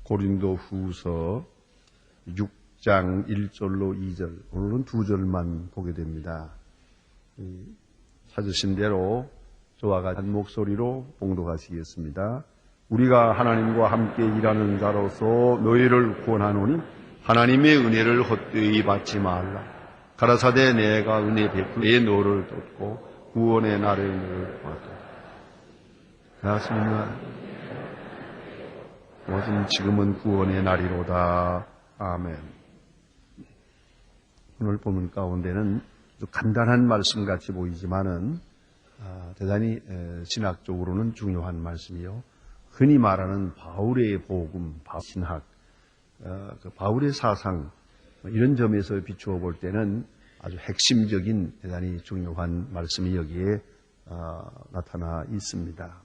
고린도후서 6장 1절로 2절, 오늘은 2절만 보게 됩니다. 찾으신 대로 저와 같은 목소리로 봉독하시겠습니다. 우리가 하나님과 함께 일하는 자로서 너희를 구원하노니 하나님의 은혜를 헛되이 받지 말라. 가라사대 내가 은혜 베풀에 너를 돕고 구원의 날에 너를 도왔도다. 그렇습니다. 모든 지금은 구원의 날이로다. 아멘. 오늘 본문 가운데는 간단한 말씀같이 보이지만은 대단히 신학적으로는 중요한 말씀이요. 흔히 말하는 바울의 복음, 신학, 바울의 사상 이런 점에서 비추어 볼 때는 아주 핵심적인 대단히 중요한 말씀이 여기에 나타나 있습니다.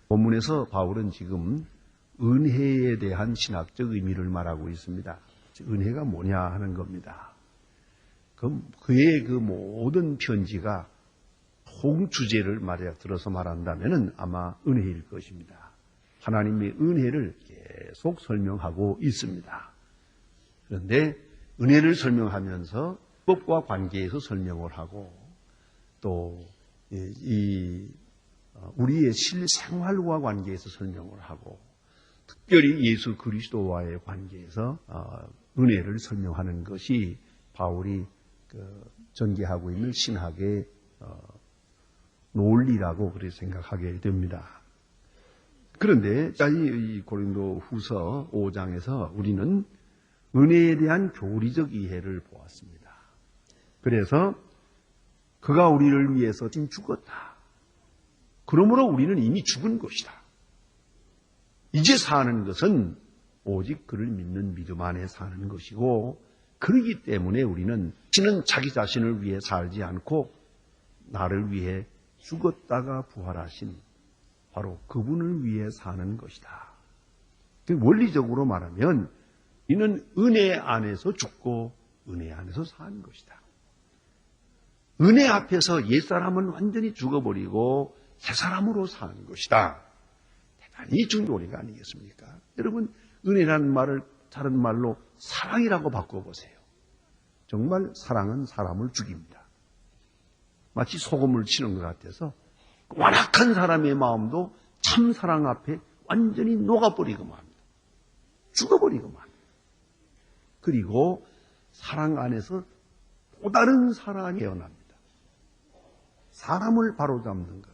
본문에서 바울은 지금 은혜에 대한 신학적 의미를 말하고 있습니다. 은혜가 뭐냐 하는 겁니다. 그의 그 모든 편지가 통주제를 들어서 말한다면 아마 은혜일 것입니다. 하나님의 은혜를 계속 설명하고 있습니다. 그런데 은혜를 설명하면서 법과 관계에서 설명을 하고 또 우리의 실생활과 관계에서 설명을 하고 특별히 예수 그리스도와의 관계에서 은혜를 설명하는 것이 바울이 전개하고 있는 신학의 논리라고 그렇게 생각하게 됩니다. 그런데 이 고린도 후서 5장에서 우리는 은혜에 대한 교리적 이해를 보았습니다. 그래서 그가 우리를 위해서 죽었다. 그러므로 우리는 이미 죽은 것이다. 이제 사는 것은 오직 그를 믿는 믿음 안에 사는 것이고 그렇기 때문에 우리는 자기 자신을 위해 살지 않고 나를 위해 죽었다가 부활하신 바로 그분을 위해 사는 것이다. 원리적으로 말하면 이는 은혜 안에서 죽고 은혜 안에서 사는 것이다. 은혜 앞에서 옛사람은 완전히 죽어버리고 새사람으로 사는 것이다. 대단히 중요한 논리가 아니겠습니까? 여러분, 은혜라는 말을 다른 말로 사랑이라고 바꿔보세요. 정말 사랑은 사람을 죽입니다. 마치 소금을 치는 것 같아서 완악한 사람의 마음도 참 사랑 앞에 완전히 녹아버리고만 합니다. 죽어버리고만 합니다. 그리고 사랑 안에서 또 다른 사랑이 태어납니다. 사람을 바로잡는 것.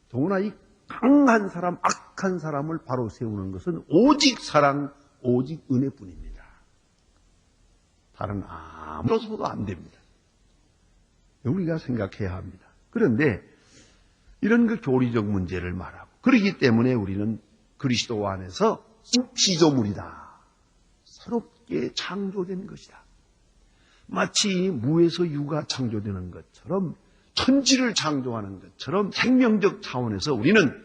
더구나 이 강한 사람, 악한 사람을 바로 세우는 것은 오직 사랑, 오직 은혜뿐입니다. 다른 아무로서도 안 됩니다. 우리가 생각해야 합니다. 그런데 이런 그 교리적 문제를 말하고 그렇기 때문에 우리는 그리스도 안에서 피조물이다. 새롭게 창조된 것이다. 마치 무에서 유가 창조되는 것처럼 천지를 창조하는 것처럼 생명적 차원에서 우리는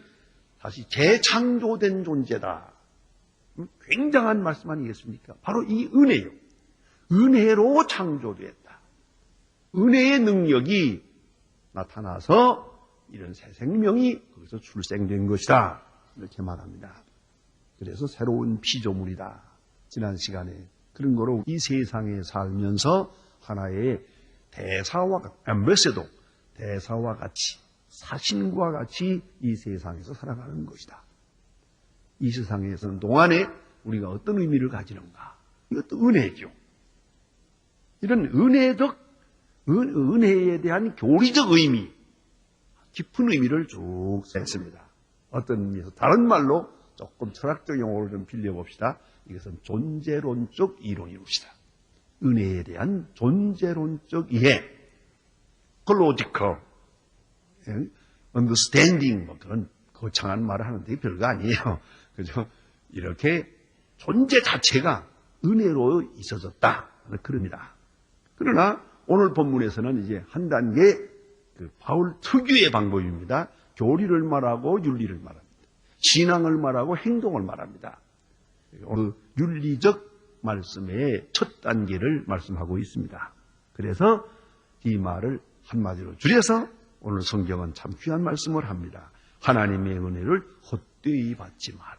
다시 재창조된 존재다. 굉장한 말씀 아니겠습니까? 바로 이 은혜요. 은혜로 창조됐다. 은혜의 능력이 나타나서 이런 새 생명이 거기서 출생된 것이다. 이렇게 말합니다. 그래서 새로운 피조물이다. 지난 시간에 그런 거로 이 세상에 살면서 하나의 대사와 앰베서더, 대사와 같이 사신과 같이 이 세상에서 살아가는 것이다. 이 세상에서는 동안에 우리가 어떤 의미를 가지는가? 이것도 은혜죠. 이런 은혜에 대한 교리적 의미, 깊은 의미를 쭉 했습니다. 어떤 의미에서 다른 말로 조금 철학적 용어를 좀 빌려봅시다. 이것은 존재론적 이론이옵시다. 은혜에 대한 존재론적 이해, logical understanding, 그런 거창한 말을 하는데 별거 아니에요. 그죠? 이렇게 존재 자체가 은혜로 있어졌다. 그럽니다. 그러나 오늘 본문에서는 이제 한 단계 바울 특유의 방법입니다. 교리를 말하고 윤리를 말합니다. 신앙을 말하고 행동을 말합니다. 오늘 윤리적 말씀의 첫 단계를 말씀하고 있습니다. 그래서 이 말을 한마디로 줄여서 오늘 성경은 참 귀한 말씀을 합니다. 하나님의 은혜를 헛되이 받지 마라.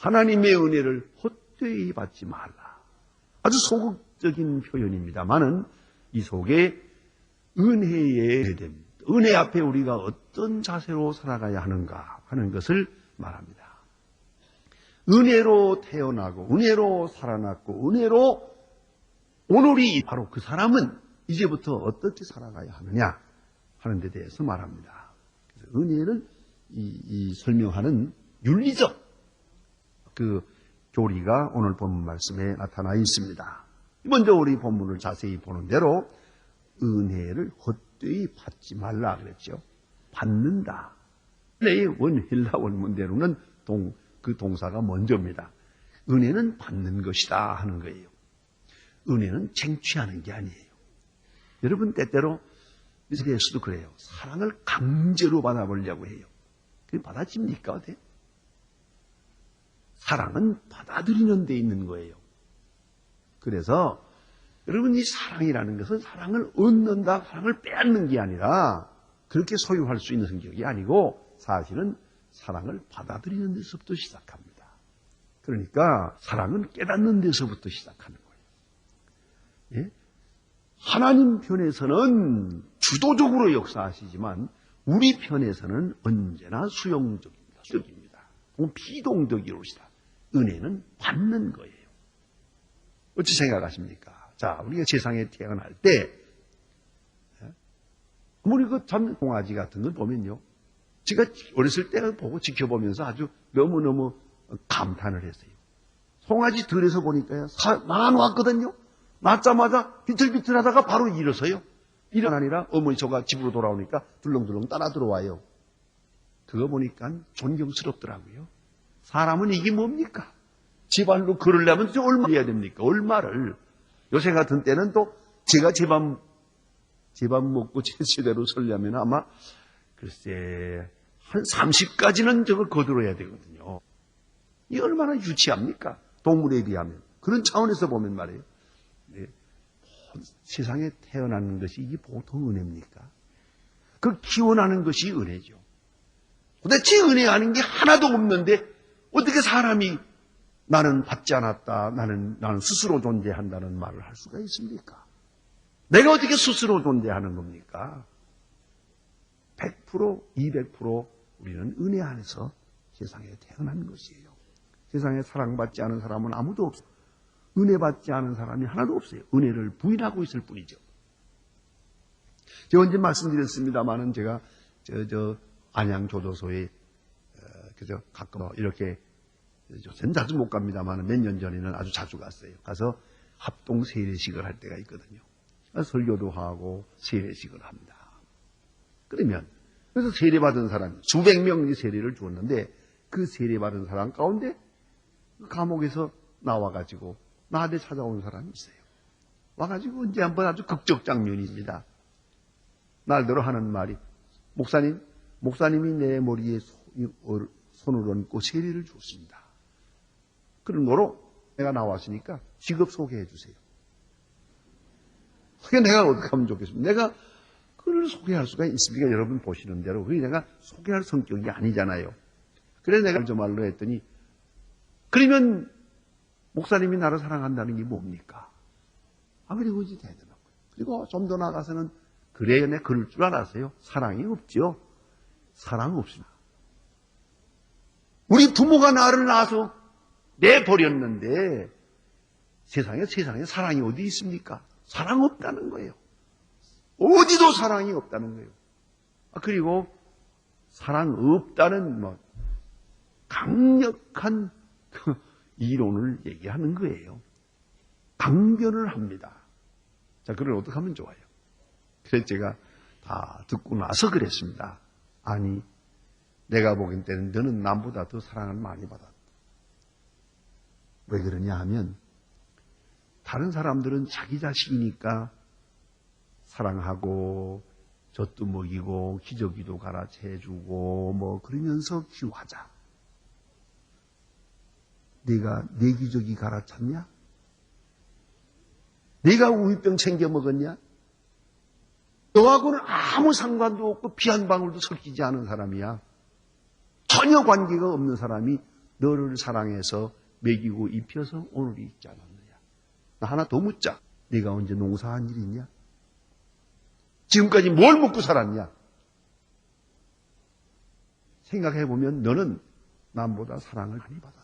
하나님의 은혜를 헛되이 받지 말라. 아주 소극적인 표현입니다만은 이 속에 은혜에 됩니다. 은혜 앞에 우리가 어떤 자세로 살아가야 하는가 하는 것을 말합니다. 은혜로 태어나고 은혜로 살아났고 은혜로 오늘이 바로 그 사람은 이제부터 어떻게 살아가야 하느냐 하는 데 대해서 말합니다. 그래서 은혜를 설명하는 윤리적 그 교리가 오늘 본문 말씀에 나타나 있습니다. 먼저 우리 본문을 자세히 보는 대로 은혜를 헛되이 받지 말라 그랬죠. 받는다. 헬라 원문대로는 그 동사가 먼저입니다. 은혜는 받는 것이다 하는 거예요. 은혜는 쟁취하는 게 아니에요. 여러분 때때로 미세에서도 그래요. 사랑을 강제로 받아보려고 해요. 그게 받아집니까? 어때? 사랑은 받아들이는 데 있는 거예요. 그래서 여러분 이 사랑이라는 것은 사랑을 얻는다, 사랑을 빼앗는 게 아니라 그렇게 소유할 수 있는 성격이 아니고 사실은 사랑을 받아들이는 데서부터 시작합니다. 그러니까 사랑은 깨닫는 데서부터 시작하는 거예요. 예? 하나님 편에서는 주도적으로 역사하시지만 우리 편에서는 언제나 수용적입니다. 수용입니다. 비동적이로시다. 은혜는 받는 거예요. 어찌 생각하십니까? 자, 우리가 세상에 태어날 때 아무리 그 참 송아지 같은 걸 보면요. 제가 어렸을 때 보고 지켜보면서 아주 너무너무 감탄을 했어요. 송아지 들에서 보니까요. 나왔거든요. 낳자마자 비틀비틀하다가 바로 일어서요. 일은 아니라 어머니 저가 집으로 돌아오니까 둘렁둘렁 따라 들어와요. 그거 보니까 존경스럽더라고요. 사람은 이게 뭡니까? 제발로 걸으려면 얼마 해야 됩니까? 얼마를. 요새 같은 때는 또 제가 제 밥 먹고 제대로 설려면 아마 글쎄 한 30까지는 저걸 거들어야 되거든요. 이 얼마나 유치합니까? 동물에 비하면. 그런 차원에서 보면 말이에요. 네. 세상에 태어나는 것이 이게 보통 은혜입니까? 그 키워나는 것이 은혜죠. 도대체 은혜 아닌 게 하나도 없는데 어떻게 사람이 나는 받지 않았다, 나는 스스로 존재한다는 말을 할 수가 있습니까? 내가 어떻게 스스로 존재하는 겁니까? 100%, 200% 우리는 은혜 안에서 세상에 태어난 것이에요. 세상에 사랑받지 않은 사람은 아무도 없어요. 은혜 받지 않은 사람이 하나도 없어요. 은혜를 부인하고 있을 뿐이죠. 제가 언제 말씀드렸습니다만은 제가 안양교도소에 그저 가끔 이렇게 요새는 자주 못 갑니다만 몇 년 전에는 아주 자주 갔어요. 가서 합동 세례식을 할 때가 있거든요. 설교도 하고 세례식을 합니다. 그러면 그래서 세례받은 사람 수백 명의 세례를 주었는데 그 세례받은 사람 가운데 감옥에서 나와가지고 나한테 찾아온 사람이 있어요. 와가지고 이제 한번 아주 극적 장면입니다. 날더러 하는 말이 목사님이 내 머리에 손을 얹고 세례를 주었습니다. 그런 거로 내가 나왔으니까 직업 소개해 주세요. 그게 내가 어떻게 하면 좋겠습니까? 내가 그를 소개할 수가 있습니까? 여러분 보시는 대로. 그게 내가 소개할 성격이 아니잖아요. 그래서 내가 저 말로 했더니 그러면 목사님이 나를 사랑한다는 게 뭡니까? 그리고 이제 되더라고요. 그리고 좀 더 나가서는 그래야 내가 그럴 줄 알았어요. 사랑이 없죠. 사랑 없습니다. 우리 부모가 나를 낳아서 내버렸는데 세상에 사랑이 어디 있습니까? 사랑 없다는 거예요. 어디도 사랑이 없다는 거예요. 그리고 사랑 없다는 강력한 이론을 얘기하는 거예요. 강변을 합니다. 자, 그걸 어떻게 하면 좋아요? 그래서 제가 다 듣고 나서 그랬습니다. 아니, 내가 보기엔 때는 너는 남보다 더 사랑을 많이 받았다. 왜 그러냐 하면 다른 사람들은 자기 자식이니까 사랑하고 젖도 먹이고 기저귀도 갈아채주고 그러면서 키워하자. 네가 내 기저귀 갈아찼냐? 네가 우유병 챙겨 먹었냐? 너하고는 아무 상관도 없고 피 한 방울도 섞이지 않은 사람이야. 전혀 관계가 없는 사람이 너를 사랑해서 먹이고 입혀서 오늘이 있지 않았느냐. 나 하나 더 묻자. 네가 언제 농사한 일 있냐? 지금까지 뭘 먹고 살았냐? 생각해보면 너는 남보다 사랑을 많이 받았다.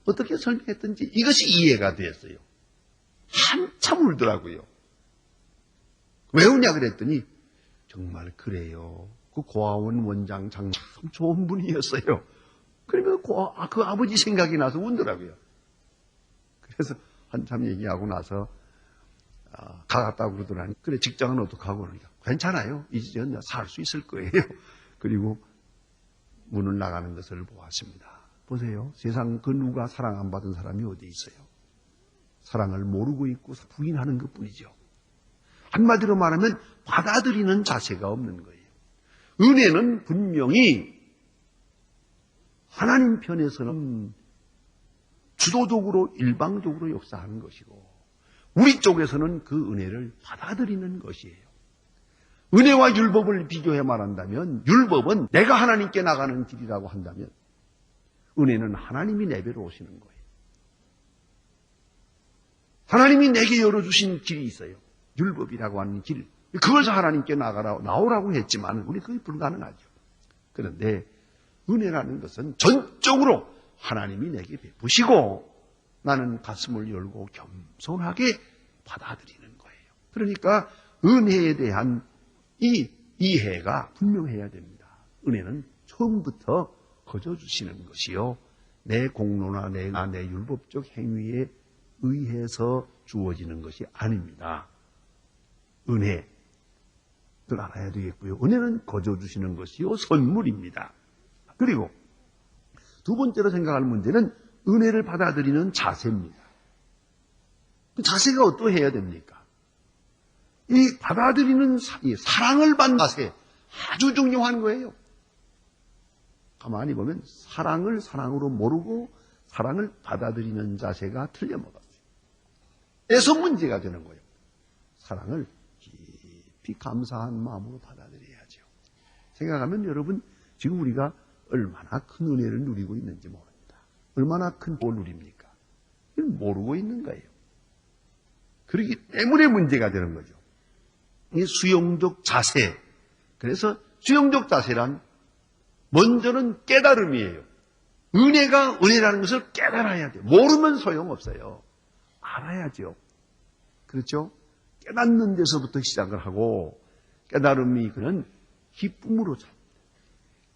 어떻게 설명했든지 이것이 이해가 되었어요. 한참 울더라고요. 왜 우냐 그랬더니 정말 그래요. 그 고아원 원장 참 좋은 분이었어요. 그러면 그 아버지 생각이 나서 울더라고요. 그래서 한참 얘기하고 나서 가갔다고 그러더라니. 그래 직장은 어떡하고 그러니까 괜찮아요. 이제 살 수 있을 거예요. 그리고 문을 나가는 것을 보았습니다. 보세요. 세상 그 누가 사랑 안 받은 사람이 어디 있어요. 사랑을 모르고 있고 부인하는 것뿐이죠. 한마디로 말하면 받아들이는 자세가 없는 거예요. 은혜는 분명히 하나님 편에서는 주도적으로 일방적으로 역사하는 것이고 우리 쪽에서는 그 은혜를 받아들이는 것이에요. 은혜와 율법을 비교해 말한다면 율법은 내가 하나님께 나가는 길이라고 한다면 은혜는 하나님이 내배로 오시는 거예요. 하나님이 내게 열어주신 길이 있어요. 율법이라고 하는 길. 그것을 하나님께 나오라고 했지만 우리 그게 불가능하죠. 그런데 은혜라는 것은 전적으로 하나님이 내게 베푸시고 나는 가슴을 열고 겸손하게 받아들이는 거예요. 그러니까 은혜에 대한 이 이해가 분명해야 됩니다. 은혜는 처음부터 거저주시는 것이요. 내 공로나 내 율법적 행위에 의해서 주어지는 것이 아닙니다. 은혜를 알아야 되겠고요. 은혜는 거저주시는 것이요. 선물입니다. 그리고 두 번째로 생각할 문제는 은혜를 받아들이는 자세입니다. 그 자세가 어떠해야 됩니까? 이 받아들이는 사랑을 받는 자세 아주 중요한 거예요. 가만히 보면 사랑을 사랑으로 모르고 사랑을 받아들이는 자세가 틀려먹었어요. 그래서 문제가 되는 거예요. 사랑을 깊이 감사한 마음으로 받아들여야죠. 생각하면 여러분 지금 우리가 얼마나 큰 은혜를 누리고 있는지 모릅니다. 얼마나 큰 복을 누립니까? 이건 모르고 있는 거예요. 그렇기 때문에 문제가 되는 거죠. 이 수용적 자세. 그래서 수용적 자세란 먼저는 깨달음이에요. 은혜가 은혜라는 것을 깨달아야 돼요. 모르면 소용없어요. 알아야죠. 그렇죠? 깨닫는 데서부터 시작을 하고 깨달음이 그는 기쁨으로 잡니다.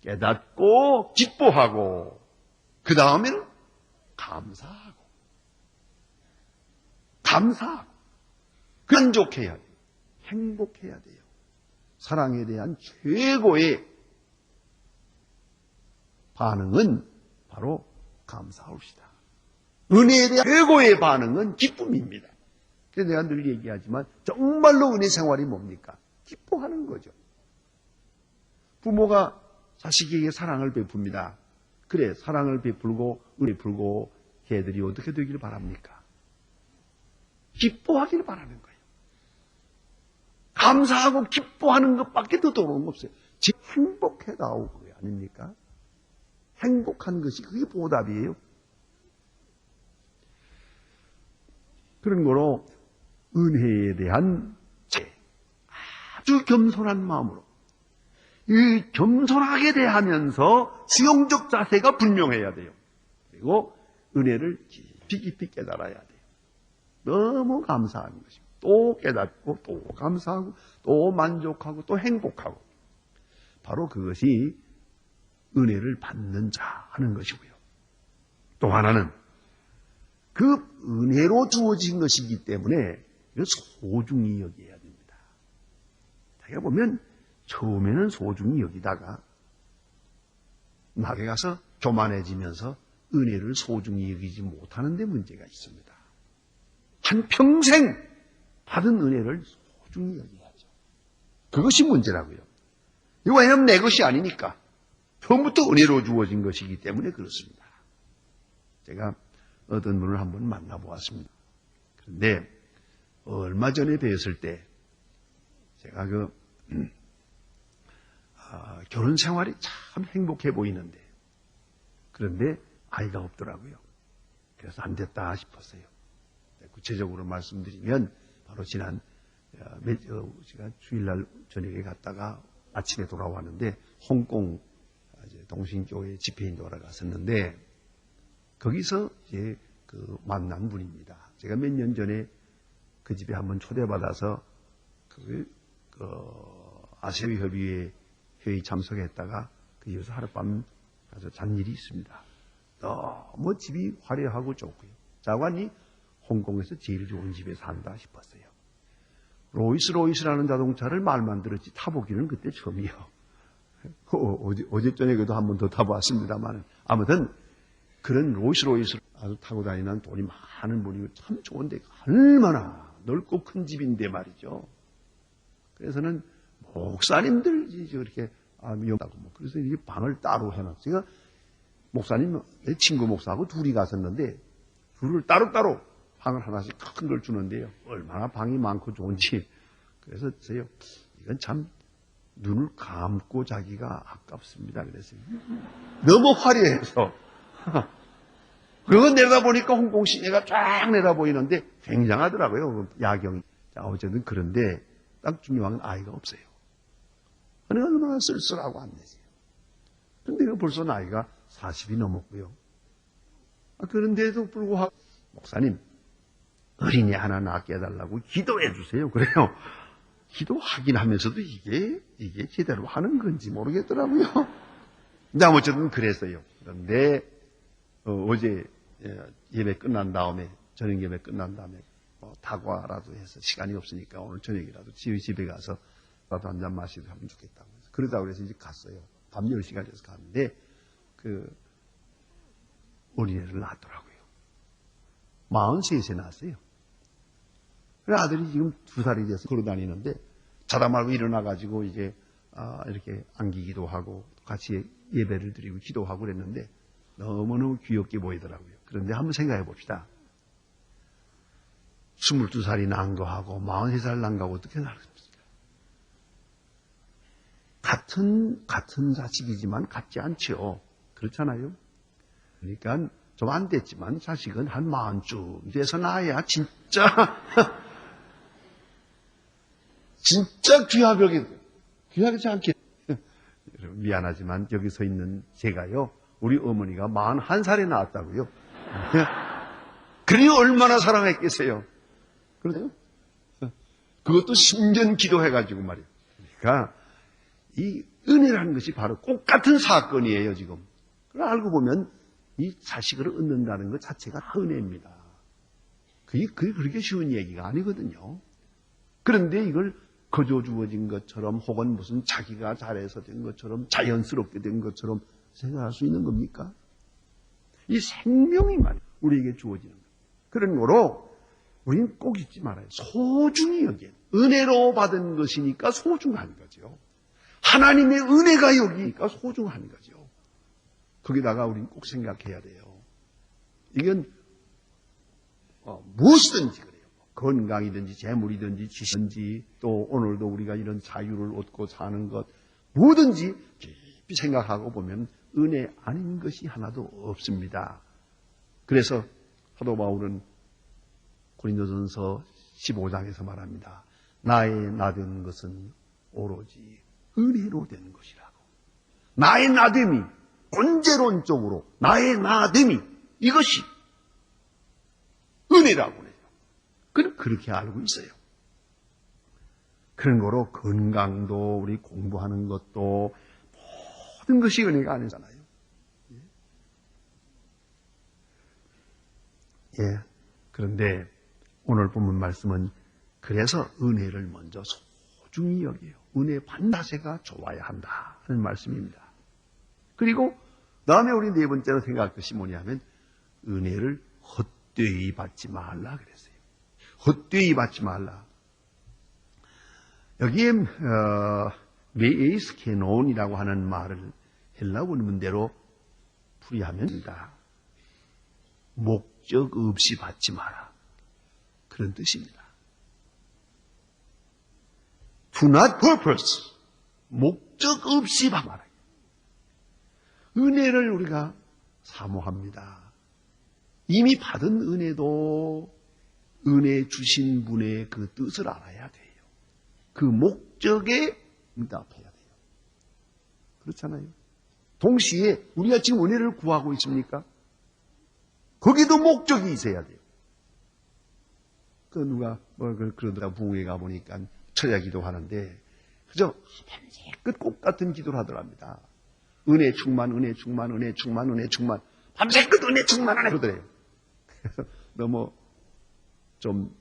깨닫고 기뻐하고 그 다음에는 감사하고 만족해야 돼요. 행복해야 돼요. 사랑에 대한 최고의 반응은 바로 감사합시다. 은혜에 대한 최고의 반응은 기쁨입니다. 그래서 내가 늘 얘기하지만 정말로 은혜 생활이 뭡니까? 기뻐하는 거죠. 부모가 자식에게 사랑을 베풉니다. 그래, 사랑을 베풀고 은혜 베풀고 걔들이 어떻게 되기를 바랍니까? 기뻐하기를 바라는 거예요. 감사하고 기뻐하는 것밖에 더 도움이 없어요. 지금 행복해다오 그게 아닙니까? 행복한 것이 그게 보답이에요. 그런 거로 은혜에 대한 아주 겸손한 마음으로 이 겸손하게 대하면서 수용적 자세가 분명해야 돼요. 그리고 은혜를 깊이 깨달아야 돼요. 너무 감사한 것입니다. 또 깨닫고 또 감사하고 또 만족하고 또 행복하고 바로 그것이 은혜를 받는 자 하는 것이고요. 또 하나는 그 은혜로 주어진 것이기 때문에 이걸 소중히 여겨야 됩니다. 자기가 보면 처음에는 소중히 여기다가 나중에 가서 교만해지면서 은혜를 소중히 여기지 못하는 데 문제가 있습니다. 한평생 받은 은혜를 소중히 여겨야죠. 그것이 문제라고요. 왜냐하면 내 것이 아니니까. 처음부터 은혜로 주어진 것이기 때문에 그렇습니다. 제가 어떤 분을 한번 만나보았습니다. 그런데 얼마 전에 뵈었을 때 제가 결혼 생활이 참 행복해 보이는데 그런데 아이가 없더라고요. 그래서 안 됐다 싶었어요. 구체적으로 말씀드리면 바로 지난 제가 주일날 저녁에 갔다가 아침에 돌아왔는데 홍콩 동신교회 집회인 돌아갔었는데 거기서 이제 만난 분입니다. 제가 몇 년 전에 그 집에 한번 초대받아서 아시아 협의회 회의 참석했다가 그 이어서 하룻밤 가서 잔 일이 있습니다. 너무 집이 화려하고 좋고요. 자관이 홍콩에서 제일 좋은 집에 산다 싶었어요. 로이스라는 자동차를 말만 들었지 타보기는 그때 처음이요. 어제 저녁에도 한 번 더 타보았습니다만 아무튼 그런 로이스를 아주 타고 다니는 돈이 많은 분이고 참 좋은데 얼마나 넓고 큰 집인데 말이죠. 그래서는 목사님들이 저렇게 위험하고 그래서 이 방을 따로 해놨어요. 제가 목사님 내 친구 목사하고 둘이 갔었는데 둘을 따로따로 방을 하나씩 큰 걸 주는데요. 얼마나 방이 많고 좋은지. 그래서 저요 이건 참 눈을 감고 자기가 아깝습니다. 그랬어요. 너무 화려해서. 그거 내려다보니까 홍콩 시내가 쫙 내려보이는데 굉장하더라고요. 야경이. 자, 어쨌든 그런데 딱 중요한 건 아이가 없어요. 얼마나 쓸쓸하고 안 되지. 그런데 벌써 나이가 40이 넘었고요. 그런데도 불구하고 목사님 어린이 하나 낳게 해달라고 기도해 주세요. 그래요. 기도하긴 하면서도 이게 제대로 하는 건지 모르겠더라고요. 근데 어쨌든 그랬어요. 그런데 어제 예배 끝난 다음에 저녁 예배 끝난 다음에 다과라도 해서 시간이 없으니까 오늘 저녁이라도 집에 가서 나도 한 잔 마시고 하면 좋겠다고 해서 그러다고 그래서 이제 갔어요. 밤 10시가 돼서 갔는데 어린애를 낳았더라고요. 43세 낳았어요. 그래 아들이 지금 2살이 돼서 걸어다니는데 자다 말고 일어나가지고 이제 이렇게 안기기도 하고 같이 예배를 드리고 기도하고 그랬는데 너무너무 귀엽게 보이더라고요. 그런데 한번 생각해 봅시다. 22살이 난 거하고 43살 난 거하고 어떻게 다릅니까? 같은 자식이지만 같지 않죠. 그렇잖아요. 그러니까 좀 안 됐지만 자식은 한 40쯤 돼서 낳아야 진짜 귀하지 않겠. 미안하지만 여기 서 있는 제가요, 우리 어머니가 41살에 낳았다고요. 그러니 얼마나 사랑했겠어요. 그래요? 그것도 10년 기도해가지고 말이에요. 그러니까 이 은혜라는 것이 바로 꼭 같은 사건이에요, 지금. 그걸 알고 보면 이 자식을 얻는다는 것 자체가 은혜입니다. 그게 그렇게 쉬운 얘기가 아니거든요. 그런데 이걸 거저 주어진 것처럼 혹은 무슨 자기가 잘해서 된 것처럼 자연스럽게 된 것처럼 생각할 수 있는 겁니까? 이 생명이 우리에게 주어지는 것. 그런 거로 우리는 꼭 잊지 말아요. 소중히 여기에 은혜로 받은 것이니까 소중한 거죠. 하나님의 은혜가 여기니까 소중한 거죠. 거기다가 우리는 꼭 생각해야 돼요. 이건 무엇이든지 그래요. 건강이든지 재물이든지 지식이든지 또 오늘도 우리가 이런 자유를 얻고 사는 것 뭐든지 깊이 생각하고 보면 은혜 아닌 것이 하나도 없습니다. 그래서 사도 바울은 고린도전서 15장에서 말합니다. 나의 나된 것은 오로지 은혜로 된 것이라고. 나의 나됨이 본질론적으로 나의 나됨이 이것이 은혜라고 해요. 그렇게 알고 있어요. 그런 거로 건강도 우리 공부하는 것도 모든 것이 은혜가 아니잖아요. 예. 그런데 오늘 본문 말씀은 그래서 은혜를 먼저 소중히 여겨요. 은혜 반자세가 좋아야 한다 하는 말씀입니다. 그리고 다음에 우리 네 번째로 생각할 것이 뭐냐면 은혜를 헛되이 받지 말라 그랬어요. 헛되이 받지 말라. 여기에 메에이스케논이라고 하는 말을 헬라 원문대로 풀이하면 목적 없이 받지 마라. 그런 뜻입니다. Do not purpose. 목적 없이 받아라. 은혜를 우리가 사모합니다. 이미 받은 은혜도 은혜 주신 분의 그 뜻을 알아야 돼요. 그 목적에 응답해야 돼요. 그렇잖아요. 동시에 우리가 지금 은혜를 구하고 있습니까? 거기도 목적이 있어야 돼요. 그 누가 그러더라 부흥회 가보니까 철야 기도하는데 그저 밤새끝 꽃 같은 기도를 하더랍니다. 은혜 충만, 은혜 충만, 은혜 충만, 은혜 충만. 밤새끝 은혜 충만하네 그러더래요. 그래서 너무 조금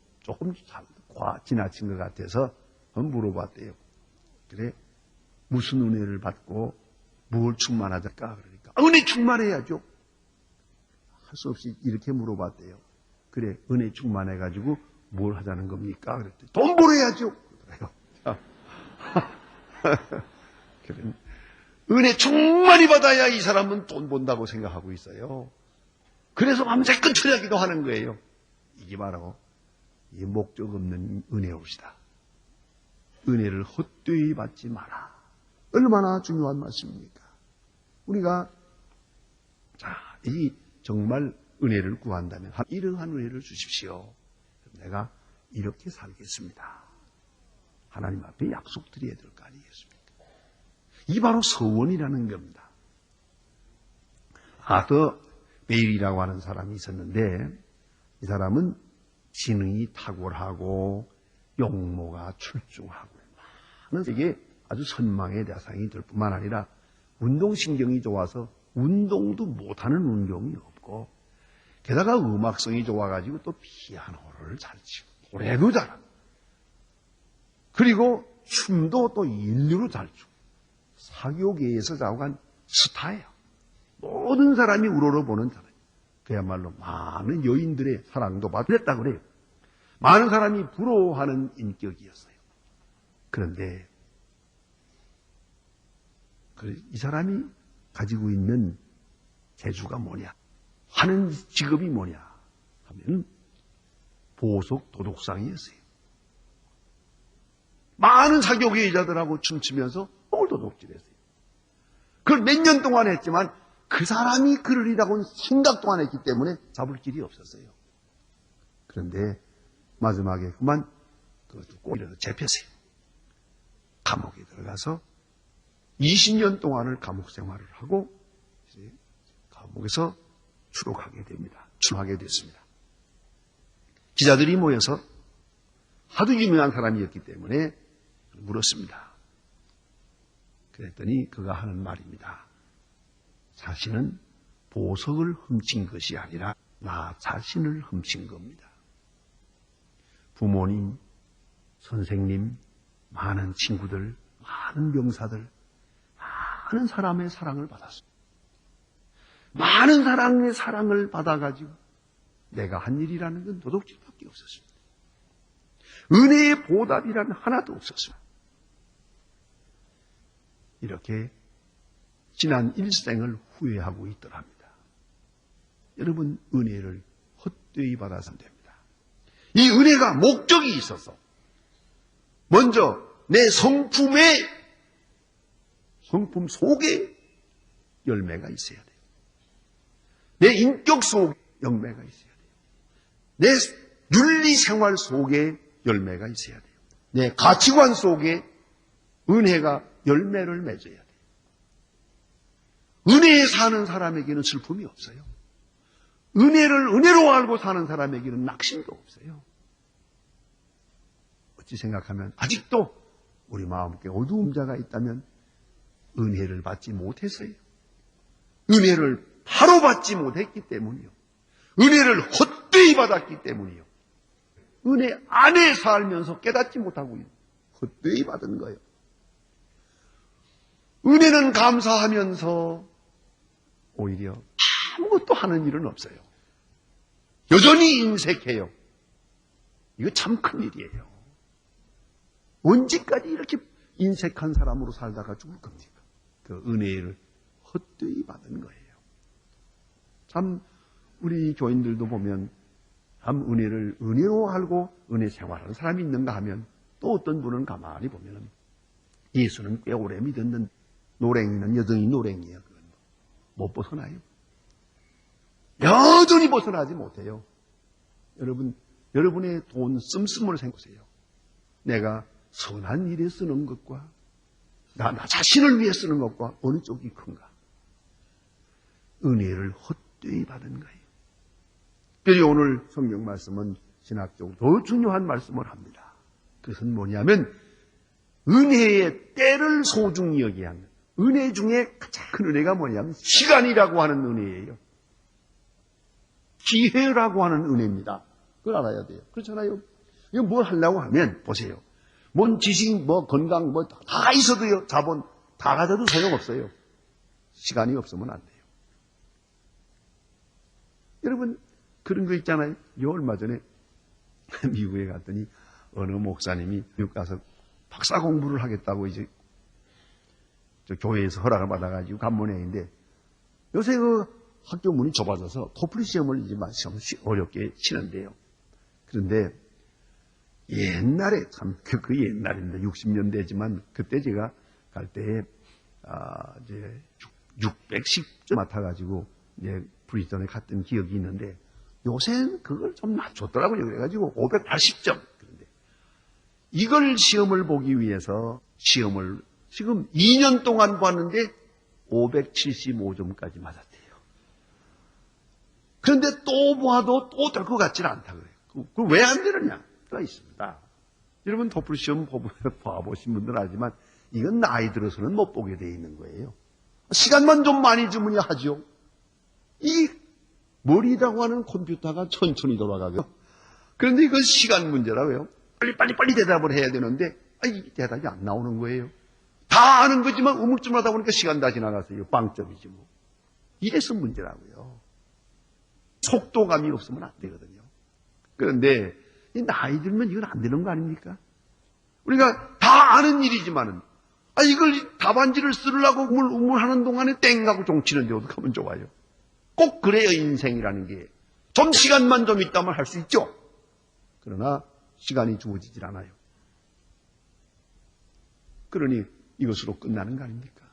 지나친 것 같아서 물어봤대요. 그래 무슨 은혜를 받고 뭘 충만하실까? 그러니까 은혜 충만해야죠. 할 수 없이 이렇게 물어봤대요. 그래 은혜 충만해가지고 뭘 하자는 겁니까? 그랬더니 돈 벌어야죠. 그러더래요. 은혜 충만히 받아야 이 사람은 돈 번다고 생각하고 있어요. 그래서 밤새껏 철야기도 하는 거예요. 이게 바로 이 목적 없는 은혜옵시다. 은혜를 헛되이 받지 마라. 얼마나 중요한 말씀입니까? 우리가 이 정말 은혜를 구한다면 이러한 은혜를 주십시오. 내가 이렇게 살겠습니다. 하나님 앞에 약속드려야 될 거 아니겠습니까? 이 바로 서원이라는 겁니다. 아더 베일이라고 하는 사람이 있었는데 이 사람은 지능이 탁월하고 용모가 출중하고 많은 세계 아주 선망의 대상이 될 뿐만 아니라 운동신경이 좋아서 운동도 못하는 운동이 없고 게다가 음악성이 좋아가지고 또 피아노를 잘 치고 노래도 잘하고 그리고 춤도 또 인류로 잘 추고 사교계에서 자욱한 스타예요. 모든 사람이 우러러보는 사람. 그야말로 많은 여인들의 사랑도 받았다고 그래요. 많은 사람이 부러워하는 인격이었어요. 그런데 이 사람이 가지고 있는 재주가 뭐냐? 하는 직업이 뭐냐? 하면 보석 도둑상이었어요. 많은 사교계 여자들하고 춤추면서 뭘 도둑질했어요. 그걸 몇 년 동안 했지만 그 사람이 그러리라고는 생각도 안 했기 때문에 잡을 길이 없었어요. 그런데 마지막에 그만 그것도 꼬리라도 잡혔어요. 감옥에 들어가서 20년 동안을 감옥 생활을 하고 이제 감옥에서 추록하게 됩니다. 추록하게 됐습니다. 기자들이 모여서 하도 유명한 사람이었기 때문에 물었습니다. 그랬더니 그가 하는 말입니다. 자신은 보석을 훔친 것이 아니라 나 자신을 훔친 겁니다. 부모님, 선생님, 많은 친구들, 많은 병사들, 많은 사람의 사랑을 받았습니다. 많은 사람의 사랑을 받아가지고 내가 한 일이라는 건 도둑질밖에 없었습니다. 은혜의 보답이라는 하나도 없었습니다. 이렇게 지난 일생을 후회하고 있더랍니다. 여러분 은혜를 헛되이 받아서는 됩니다. 이 은혜가 목적이 있어서 먼저 내 성품 속에 열매가 있어야 돼요. 내 인격 속에 열매가 있어야 돼요. 내 윤리 생활 속에 열매가 있어야 돼요. 내 가치관 속에 은혜가 열매를 맺어야 돼요. 은혜에 사는 사람에게는 슬픔이 없어요. 은혜를 은혜로 알고 사는 사람에게는 낙심도 없어요. 어찌 생각하면 아직도 우리 마음속에 어두운 자가 있다면 은혜를 받지 못했어요. 은혜를 바로 받지 못했기 때문이요. 은혜를 헛되이 받았기 때문이요. 은혜 안에 살면서 깨닫지 못하고 헛되이 받은 거예요. 은혜는 감사하면서 오히려 아무것도 하는 일은 없어요. 여전히 인색해요. 이거 참 큰일이에요. 언제까지 이렇게 인색한 사람으로 살다가 죽을 겁니까? 그 은혜를 헛되이 받은 거예요. 참 우리 교인들도 보면 참 은혜를 은혜로 알고 은혜 생활하는 사람이 있는가 하면 또 어떤 분은 가만히 보면 예수는 꽤 오래 믿었는 노랭이는 여전히 노랭이에요. 그건 못 벗어나요. 여전히 벗어나지 못해요. 여러분의 돈 씀씀을 생각하세요. 내가 선한 일에 쓰는 것과 나 자신을 위해 쓰는 것과 어느 쪽이 큰가? 은혜를 헛되이 받은 거예요. 그래서 오늘 성경 말씀은 신학적으로 더 중요한 말씀을 합니다. 그것은 뭐냐면 은혜의 때를 소중히 여기야 하는, 은혜 중에 가장 큰 은혜가 뭐냐면 시간이라고 하는 은혜예요. 기회라고 하는 은혜입니다. 그걸 알아야 돼요. 그렇잖아요. 이거 뭘 하려고 하면 보세요. 뭔 지식, 뭐 건강, 뭐 다 있어도요. 자본 다 가져도 소용없어요. 시간이 없으면 안 돼요. 여러분 그런 거 있잖아요. 얼마 전에 미국에 갔더니 어느 목사님이 미국 가서 박사 공부를 하겠다고 이제 저 교회에서 허락을 받아가지고 간 모양인데 요새 그 학교 문이 좁아져서 토플 시험을 이제 시험 어렵게 치는데요. 그런데 옛날에 참 그 옛날입니다. 60년대지만 그때 제가 갈 때에 이제 610점 맡아가지고 이제 브리스턴에 갔던 기억이 있는데 요새는 그걸 좀 낮췄더라고요. 그래가지고 580점. 그런데 이걸 시험을 보기 위해서 시험을 지금 2년 동안 봤는데 575점까지 맞았대요. 그런데 또 봐도 또 될 것 같지는 않다 그래요. 그 왜 안 되느냐가 있습니다. 여러분 토플 시험 봐보신 분들은 알지만 이건 나이 들어서는 못 보게 돼 있는 거예요. 시간만 좀 많이 주면 하죠. 이 머리라고 하는 컴퓨터가 천천히 돌아가고요. 그런데 이건 시간 문제라고요. 빨리 대답을 해야 되는데 이 대답이 안 나오는 거예요. 다 아는 거지만 우물쭈물하다 보니까 시간 다 지나갔어요. 빵점이지 뭐. 이래서 문제라고요. 속도감이 없으면 안 되거든요. 그런데 나이 들면 이건 안 되는 거 아닙니까? 우리가 다 아는 일이지만은 이걸 답안지를 쓰려고 우물하는 동안에 땡하고 종치는데 어떻게 하면 좋아요? 꼭 그래요. 인생이라는 게. 좀 시간만 좀 있다면 할 수 있죠. 그러나 시간이 주어지질 않아요. 그러니 이것으로 끝나는 거 아닙니까?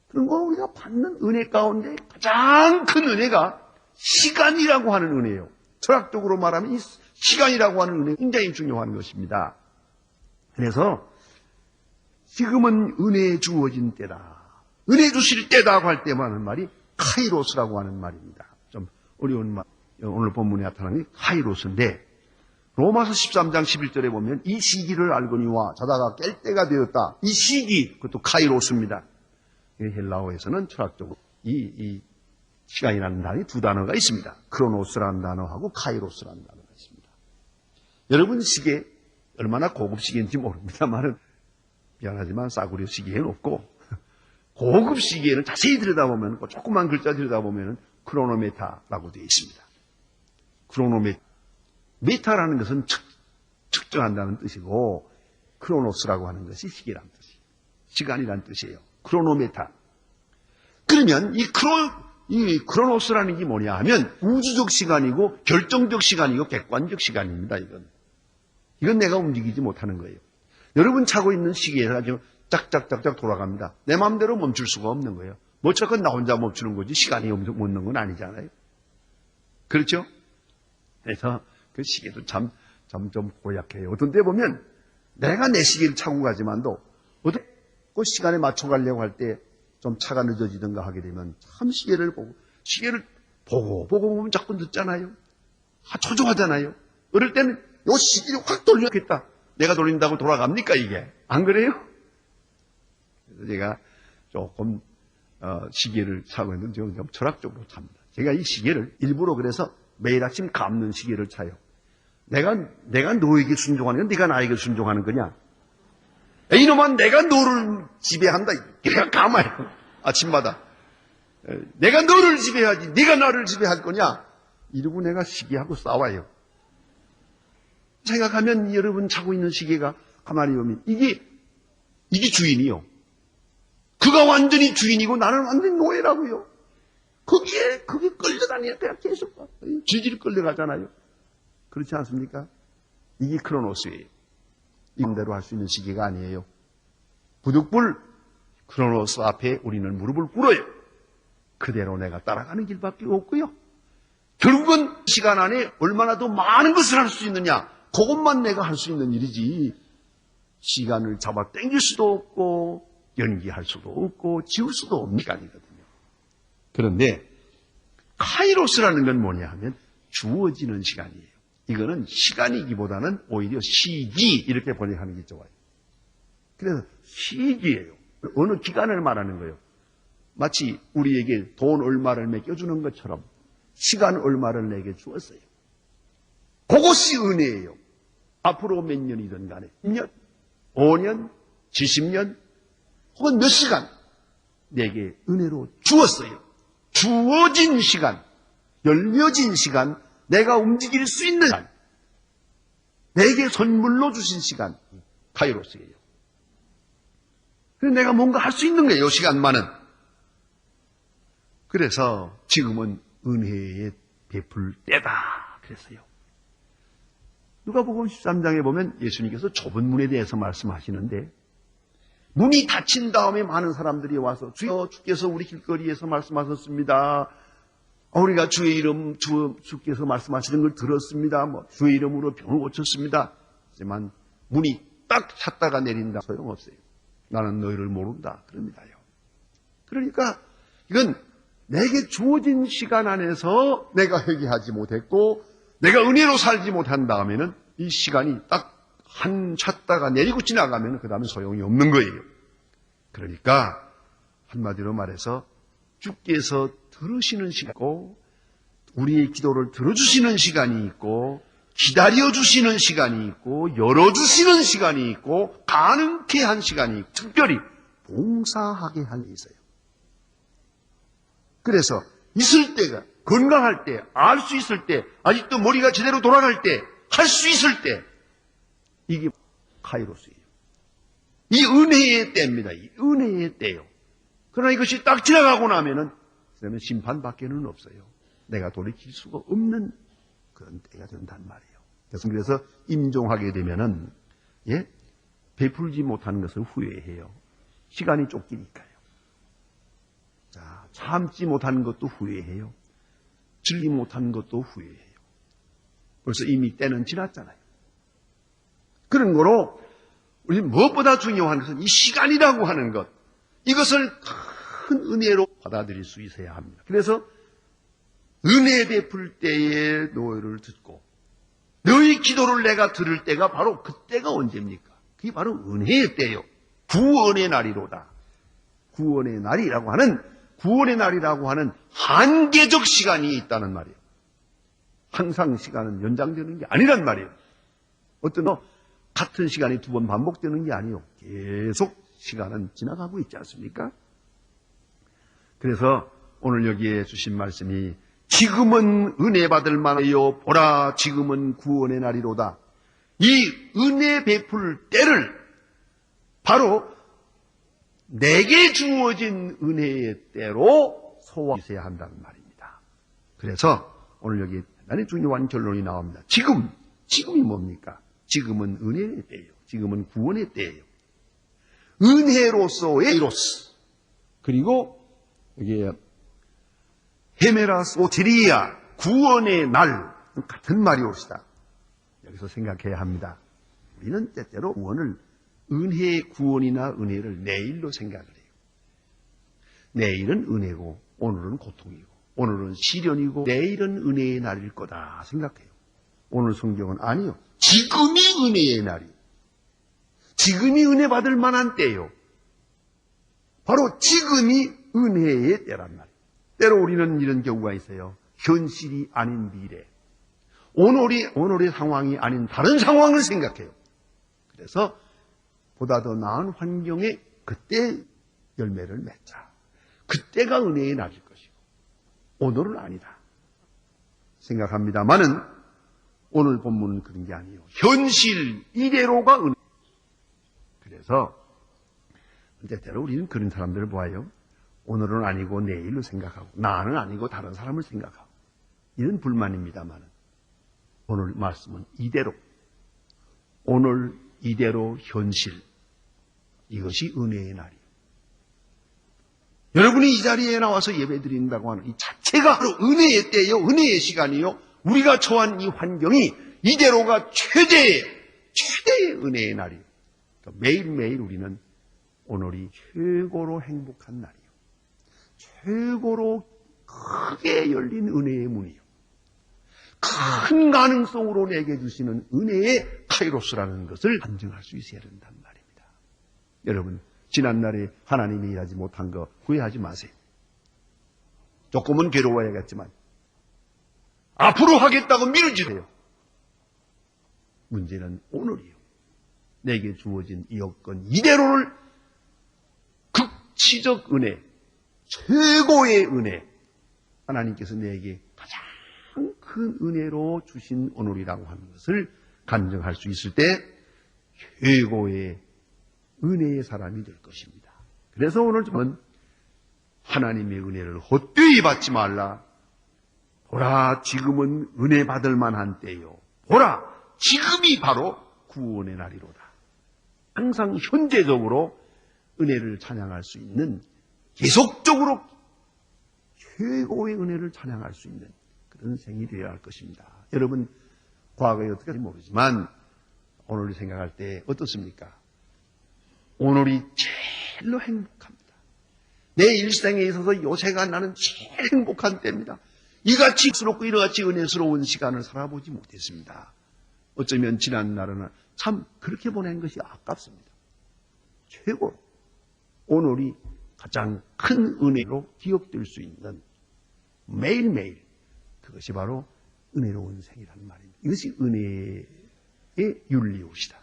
그런 거 우리가 받는 은혜 가운데 가장 큰 은혜가 시간이라고 하는 은혜예요. 철학적으로 말하면 이 시간이라고 하는 은혜 굉장히 중요한 것입니다. 그래서 지금은 은혜 주어진 때다. 은혜 주실 때다고 할 때만 하는 말이 카이로스라고 하는 말입니다. 좀 어려운 말. 오늘 본문에 나타나는 게 카이로스인데 로마서 13장 11절에 보면 이 시기를 알거니와 자다가 깰 때가 되었다. 이 시기, 그것도 카이로스입니다. 헬라어에서는 철학적으로 이 시간이라는 단어에 두 단어가 있습니다. 크로노스라는 단어하고 카이로스라는 단어가 있습니다. 여러분 시계 얼마나 고급 시계인지 모릅니다만은 미안하지만 싸구려 시계는 없고 고급 시계는 자세히 들여다보면 조그만 글자 들여다보면 크로노메타라고 되어 있습니다. 메타라는 것은 측정한다는 뜻이고 크로노스라고 하는 것이 시계라는 뜻이에요. 시간이라는 뜻이에요. 크로노메타. 그러면 이 크로노스라는 게 뭐냐 하면 우주적 시간이고 결정적 시간이고 객관적 시간입니다. 이건 내가 움직이지 못하는 거예요. 여러분 차고 있는 시계가 지금 짝짝짝짝 돌아갑니다. 내 마음대로 멈출 수가 없는 거예요. 어쨌건 나 혼자 멈추는 거지 시간이 멈는 건 아니잖아요. 그렇죠? 그래서 그 시계도 참 좀 고약해요. 어떤 때 보면 내가 내 시계를 차고 가지만도 어떤 그 시간에 맞춰 가려고 할 때 좀 차가 늦어지든가 하게 되면 참 시계를 보고 보면 자꾸 늦잖아요. 초조하잖아요. 어릴 때는 요 시계를 확 돌려야겠다. 내가 돌린다고 돌아갑니까 이게? 안 그래요? 그래서 제가 조금 시계를 사고 있는데 좀 철학적으로 찹니다. 제가 이 시계를 일부러 그래서 매일 아침 감는 시계를 차요. 내가 너에게 순종하는 건 네가 나에게 순종하는 거냐? 이놈아 내가 너를 지배한다. 내가 감아요. 아침마다. 내가 너를 지배하지 네가 나를 지배할 거냐? 이러고 내가 시계하고 싸워요. 생각하면 여러분 차고 있는 시계가 가만히 보면 이게 주인이요. 그가 완전히 주인이고 나는 완전히 노예라고요. 거기에 끌려다니니까 계속 질질 끌려가잖아요. 그렇지 않습니까? 이게 크로노스예요. 이대로 할 수 있는 시기가 아니에요. 부득불 크로노스 앞에 우리는 무릎을 꿇어요. 그대로 내가 따라가는 길밖에 없고요. 결국은 시간 안에 얼마나 더 많은 것을 할 수 있느냐, 그것만 내가 할 수 있는 일이지, 시간을 잡아 당길 수도 없고 연기할 수도 없고 지울 수도 없는 시간이거든요. 그런데 카이로스라는 건 뭐냐 하면 주어지는 시간이에요. 이거는 시간이기보다는 오히려 시기, 이렇게 번역하는 게 좋아요. 그래서 시기예요. 어느 기간을 말하는 거예요. 마치 우리에게 돈 얼마를 맡겨주는 것처럼 시간 얼마를 내게 주었어요. 그것이 은혜예요. 앞으로 몇 년이든 간에 10년, 5년, 70년 혹은 몇 시간 내게 은혜로 주었어요. 주어진 시간, 열려진 시간, 내가 움직일 수 있는 시간, 내게 선물로 주신 시간, 카이로스예요. 그래서 내가 뭔가 할 수 있는 거예요, 이 시간만은. 그래서 지금은 은혜의 베풀 때다 그랬어요. 누가복음 13장에 보면 예수님께서 좁은 문에 대해서 말씀하시는데, 문이 닫힌 다음에 많은 사람들이 와서 주여, 주께서 우리 길거리에서 말씀하셨습니다. 우리가 주의 이름, 주께서 말씀하시는 걸 들었습니다. 주의 이름으로 병을 고쳤습니다. 하지만 문이 딱 닫다가 내린다, 소용없어요. 나는 너희를 모른다 그럽니다요. 그러니까 이건 내게 주어진 시간 안에서 내가 회개하지 못했고 내가 은혜로 살지 못한 다음에는 이 시간이 딱 한 찼다가 내리고 지나가면 그 다음에 소용이 없는 거예요. 그러니까 한마디로 말해서 주께서 들으시는 시간이 있고 우리의 기도를 들어주시는 시간이 있고 기다려주시는 시간이 있고 열어주시는 시간이 있고 가능케 한 시간이 있고 특별히 봉사하게 한 게 있어요. 그래서 있을 때가 건강할 때, 알 수 있을 때, 아직도 머리가 제대로 돌아갈 때, 할 수 있을 때, 이게 카이로스예요. 이 은혜의 때입니다. 이 은혜의 때요. 그러나 이것이 딱 지나가고 나면은 그러면 심판밖에는 없어요. 내가 돌이킬 수가 없는 그런 때가 된단 말이에요. 그래서 임종하게 되면은 베풀지 못하는 것을 후회해요. 시간이 쫓기니까요. 자, 참지 못하는 것도 후회해요. 즐기 못하는 것도 후회해요. 벌써 이미 때는 지났잖아요. 그런 거로 우리 무엇보다 중요한 것은 이 시간이라고 하는 것, 이것을 큰 은혜로 받아들일 수 있어야 합니다. 그래서 은혜 베풀 때의 노래를 듣고 너희 기도를 내가 들을 때가 바로 그때가 언제입니까? 그게 바로 은혜의 때요. 구원의 날이로다. 구원의 날이라고 하는 한계적 시간이 있다는 말이에요. 항상 시간은 연장되는 게 아니란 말이에요. 어떤 같은 시간이 두 번 반복되는 게 아니에요. 계속 시간은 지나가고 있지 않습니까? 그래서 오늘 여기에 주신 말씀이 지금은 은혜 받을 만하여 보라 지금은 구원의 날이로다. 이 은혜 베풀 때를 바로 내게 주어진 은혜의 때로 소화해야 한다는 말입니다. 그래서 오늘 여기 대단히 중요한 결론이 나옵니다. 지금이 뭡니까? 지금은 은혜의 때예요. 지금은 구원의 때예요. 은혜로서의 이로스. 그리고 여기에 헤메라소테리아, 구원의 날, 같은 말이 옵시다. 여기서 생각해야 합니다. 우리는 때때로 구원을 은혜의 구원이나 은혜를 내일로 생각을 해요. 내일은 은혜고 오늘은 고통이고 오늘은 시련이고 내일은 은혜의 날일 거다 생각해요. 오늘 성경은 아니요. 지금이 은혜의 날이에요. 지금이 은혜 받을 만한 때예요. 바로 지금이 은혜의 때란 말이에요. 때로 우리는 이런 경우가 있어요. 현실이 아닌 미래. 오늘의 상황이 아닌 다른 상황을 생각해요. 그래서 보다 더 나은 환경에 그때 열매를 맺자. 그때가 은혜의 날일 것이고 오늘은 아니다 생각합니다만은 오늘 본문은 그런 게 아니에요. 현실 이대로가 은혜. 그래서 때때로 우리는 그런 사람들을 보아요. 오늘은 아니고 내일로 생각하고 나는 아니고 다른 사람을 생각하고 이런 불만입니다만은 오늘 말씀은 이대로, 오늘 이대로 현실, 이것이 은혜의 날이에요. 여러분이 이 자리에 나와서 예배드린다고 하는 이 자체가 바로 은혜의 때요, 은혜의 시간이요. 우리가 처한 이 환경이 이대로가 최대의 은혜의 날이에요. 그러니까 매일매일 우리는 오늘이 최고로 행복한 날이요, 최고로 크게 열린 은혜의 문이요, 큰 가능성으로 내게 주시는 은혜의 카이로스라는 것을 간증할 수 있어야 된단 말입니다. 여러분, 지난날에 하나님이 일하지 못한 거 후회하지 마세요. 조금은 괴로워야겠지만 앞으로 하겠다고 미루지세요. 문제는 오늘이요. 내게 주어진 이 여건 이대로를 극치적 은혜, 최고의 은혜, 하나님께서 내게 가장 큰 은혜로 주신 오늘이라고 하는 것을 간증할 수 있을 때 최고의 은혜의 사람이 될 것입니다. 그래서 오늘 저는 하나님의 은혜를 헛되이 받지 말라. 보라, 지금은 은혜 받을 만한 때요. 보라, 지금이 바로 구원의 날이로다. 항상 현재적으로 은혜를 찬양할 수 있는, 계속적으로 최고의 은혜를 찬양할 수 있는 그런 생이 되어야 할 것입니다. 여러분, 과거에 어떻게 할지 모르지만 오늘을 생각할 때 어떻습니까? 오늘이 제일로 행복합니다. 내 일생에 있어서 요새가 나는 제일 행복한 때입니다. 이같이 스럽고 이같이 은혜스러운 시간을 살아보지 못했습니다. 어쩌면 지난 날은 참 그렇게 보낸 것이 아깝습니다. 최고, 오늘이 가장 큰 은혜로 기억될 수 있는 매일매일, 그것이 바로 은혜로운 생이라는 말입니다. 이것이 은혜의 윤리옷이다.